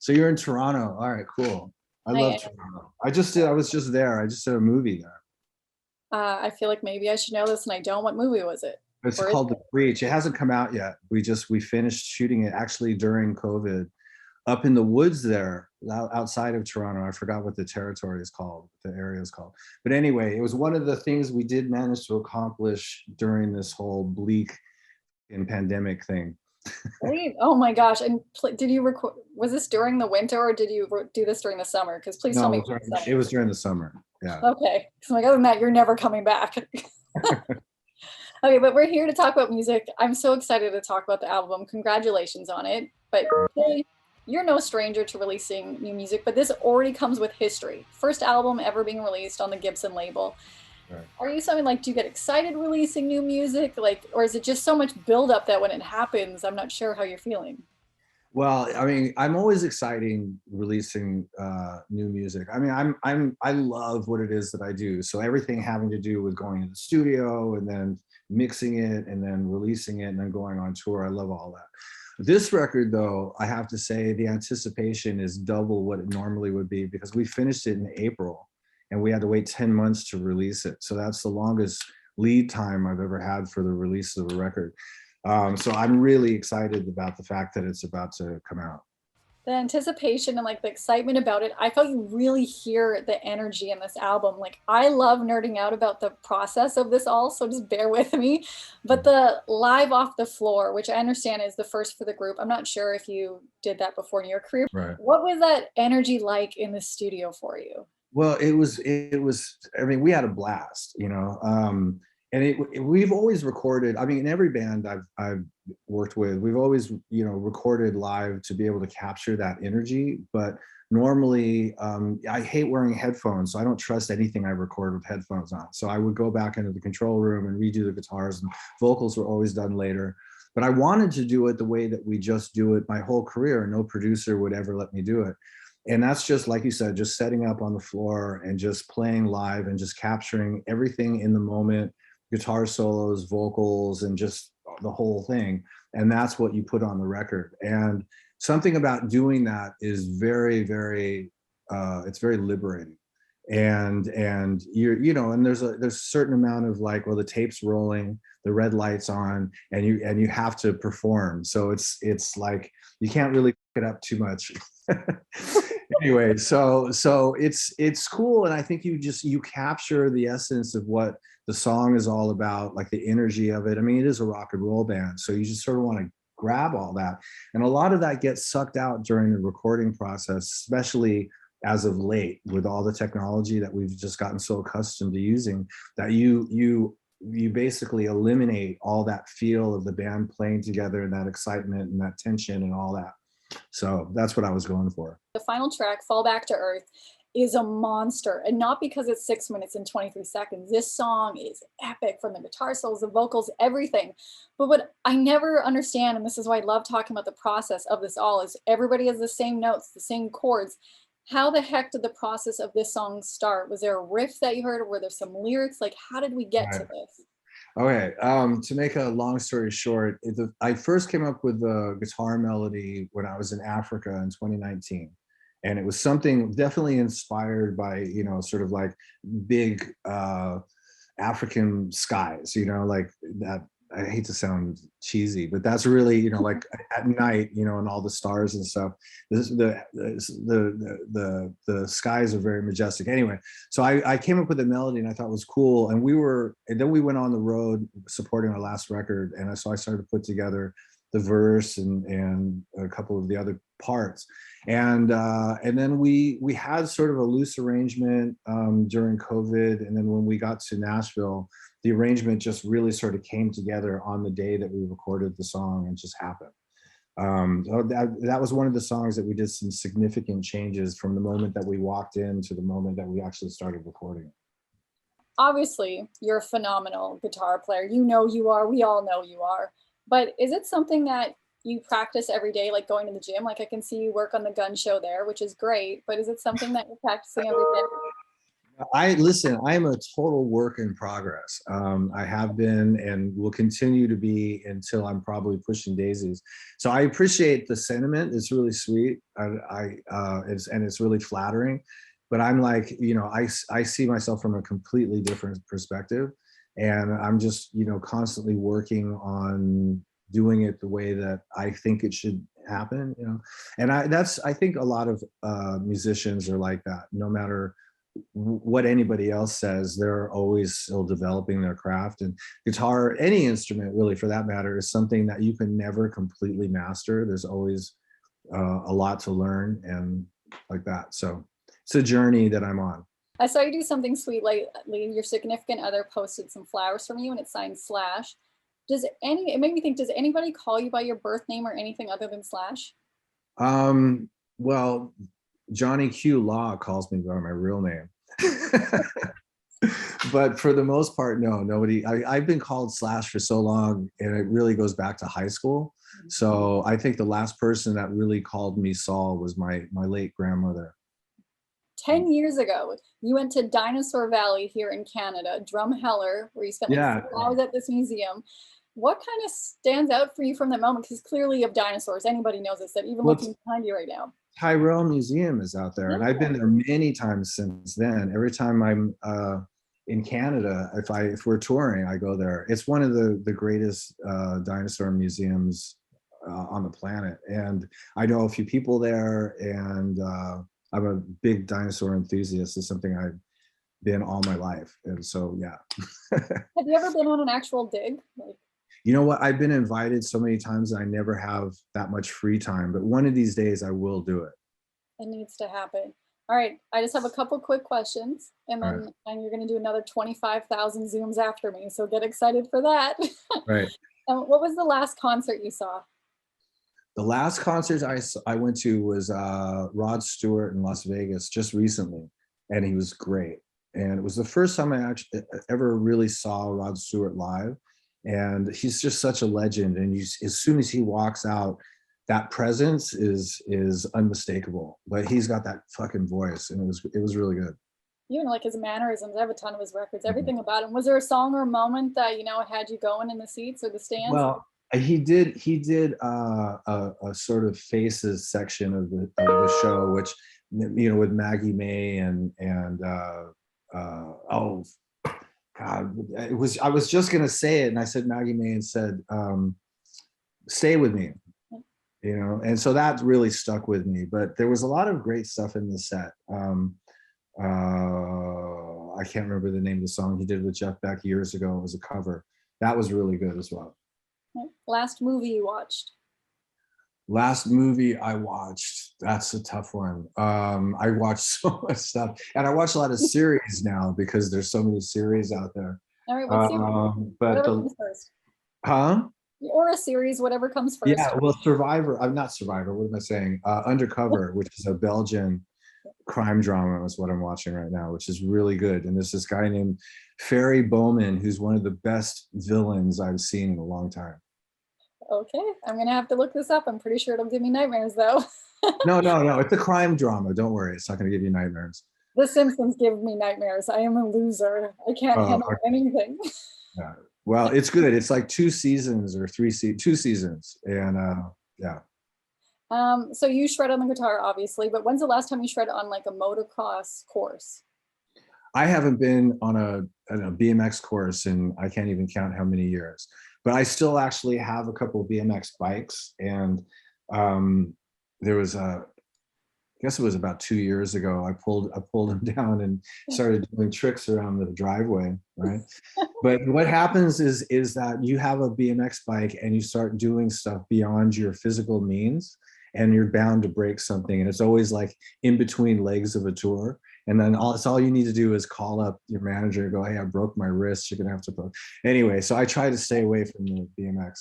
So you're in Toronto. All right, cool. I love Toronto. I was just there. I just did a movie there. I feel like maybe I should know this and I don't. What movie was it? It's called The Breach. It hasn't come out yet. We finished shooting it actually during COVID up in the woods there outside of Toronto. I forgot what the territory is called, the area is called. But anyway, it was one of the things we did manage to accomplish during this whole bleak and pandemic thing. Great. Oh my gosh. And did you record, was this during the winter or did you do this during the summer? Because please tell me. It was during the summer. Yeah. Okay. So like, other than that, you're never coming back. Okay, but we're here to talk about music. I'm so excited to talk about the album. Congratulations on it. But hey, you're no stranger to releasing new music, but this already comes with history. First album ever being released on the Gibson label. Right. Are you something like, do you get excited releasing new music? Like, or is it just so much buildup that when it happens, I'm not sure how you're feeling? Well, I mean, I'm always exciting releasing new music. I mean, I love what it is that I do. So everything having to do with going to the studio and then mixing it and then releasing it and then going on tour, I love all that. This record, though, I have to say the anticipation is double what it normally would be because we finished it in April and we had to wait 10 months to release it. So that's the longest lead time I've ever had for the release of a record. So I'm really excited about the fact that it's about to come out. The anticipation and like the excitement about it, I felt you really hear the energy in this album. Like I love nerding out about the process of this all, so just bear with me. But the live off the floor, which I understand is the first for the group, I'm not sure if you did that before in your career. Right. What was that energy like in the studio for you? Well, it was, I mean, we had a blast, you know, and we've always recorded, I mean, in every band I've worked with, we've always, you know, recorded live to be able to capture that energy. But normally, I hate wearing headphones, so I don't trust anything I record with headphones on. So I would go back into the control room and redo the guitars, and vocals were always done later. But I wanted to do it the way that we just do it my whole career. No producer would ever let me do it. And that's just, like you said, just setting up on the floor and just playing live and just capturing everything in the moment, guitar solos, vocals, and just the whole thing. And that's what you put on the record. And something about doing that is very, very, it's very liberating. And you know, and there's a certain amount of like, well, the tape's rolling, the red light's on, and you have to perform. So it's like you can't really pick it up too much. Anyway, so it's cool, and I think you capture the essence of what the song is all about, like the energy of it. I mean, it is a rock and roll band, so you just sort of want to grab all that, and a lot of that gets sucked out during the recording process, especially as of late with all the technology that we've just gotten so accustomed to using, that you basically eliminate all that feel of the band playing together and that excitement and that tension and all that. So that's what I was going for. The final track, Fall Back to Earth, is a monster, and not because it's 6 minutes and 23 seconds. This song is epic, from the guitar solos, the vocals, everything. But what I never understand, and this is why I love talking about the process of this all, is everybody has the same notes, the same chords. How the heck did the process of this song start? Was there a riff that you heard, or were there some lyrics? Like, how did we get to this? Okay, to make a long story short, I first came up with the guitar melody when I was in Africa in 2019. And it was something definitely inspired by, you know, sort of like big African skies, you know, like that. I hate to sound cheesy, but that's really, you know, like at night, you know, and all the stars and stuff. The skies are very majestic. Anyway, so I came up with a melody and I thought it was cool. And then we went on the road supporting our last record. And so I started to put together the verse and a couple of the other parts. And then we had sort of a loose arrangement during COVID. And then when we got to Nashville, the arrangement just really sort of came together on the day that we recorded the song, and just happened. So that was one of the songs that we did some significant changes from the moment that we walked in to the moment that we actually started recording. Obviously, you're a phenomenal guitar player. You know you are. We all know you are. But is it something that you practice every day, like going to the gym? Like I can see you work on the gun show there, which is great. But is it something that you're practicing every day? Listen, I am a total work in progress. I have been and will continue to be until I'm probably pushing daisies. So I appreciate the sentiment. It's really sweet. It's really flattering. But I'm like, I see myself from a completely different perspective. And I'm just, constantly working on doing it the way that I think it should happen. And I think a lot of musicians are like that. No matter what anybody else says, they're always still developing their craft. And guitar, any instrument really for that matter, is something that you can never completely master. There's always a lot to learn and like that. So it's a journey that I'm on. I saw you do something sweet lately. Your significant other posted some flowers from you and it signed Slash. It made me think, does anybody call you by your birth name or anything other than Slash? Well, Johnny Q Law calls me by my real name. But for the most part, no, nobody. I've been called Slash for so long, and it really goes back to high school. So I think the last person that really called me Saul was my late grandmother. 10 years ago, you went to Dinosaur Valley here in Canada, Drumheller, where you spent like 6 hours at this museum. What kind of stands out for you from that moment? Because clearly you have dinosaurs. Anybody knows this, that even looking behind you right now. Tyrell Museum is out there, and I've been there many times since then. Every time I'm in Canada, if we're touring, I go there. It's one of the greatest dinosaur museums on the planet, and I know a few people there, and I'm a big dinosaur enthusiast. It's something I've been all my life, and so yeah. Have you ever been on an actual dig? You know what? I've been invited so many times and I never have that much free time, but one of these days I will do it. It needs to happen. All right, I just have a couple quick questions, and then and you're going to do another 25,000 Zooms after me, so get excited for that. Right. What was the last concert you saw? The last concert I went to was Rod Stewart in Las Vegas just recently, and he was great. And it was the first time I actually ever really saw Rod Stewart live. And he's just such a legend. And as soon as he walks out, that presence is unmistakable. But he's got that fucking voice, and it was really good. Even like his mannerisms, I have a ton of his records, everything about him. Was there a song or a moment that had you going in the seats or the stands? Well, he did a sort of faces section of the show, which with Maggie May and oh God, I was just gonna say it, and I said Maggie May and said, "Stay with me," and so that really stuck with me. But there was a lot of great stuff in the set. I can't remember the name of the song he did with Jeff Beck years ago. It was a cover. That was really good as well. Last movie you watched? Last movie I watched, that's a tough one. I watched so much stuff, and I watch a lot of series now because there's so many series out there. All right, what's whatever comes first. Huh? Or a series, whatever comes first. Yeah, well, Survivor. I'm not Survivor. What am I saying? Undercover, which is a Belgian crime drama, is what I'm watching right now, which is really good. And there's this guy named Ferry Bowman, who's one of the best villains I've seen in a long time. Okay, I'm gonna have to look this up. I'm pretty sure it'll give me nightmares though. No, it's a crime drama. Don't worry, it's not gonna give you nightmares. The Simpsons give me nightmares. I am a loser. I can't handle anything. Yeah. Well, it's good. It's like 2 seasons or 2 seasons, and yeah. So you shred on the guitar, obviously, but when's the last time you shred on like a motocross course? I haven't been on a BMX course in I can't even count how many years, but I still actually have a couple of BMX bikes, and there was I guess it was about 2 years ago, I pulled them down and started doing tricks around the driveway, right? But what happens is that you have a BMX bike and you start doing stuff beyond your physical means, and you're bound to break something. And it's always like in between legs of a tour. And then all you need to do is call up your manager and go, "Hey, I broke my wrist. You're gonna have to." Anyway, so I try to stay away from the BMX.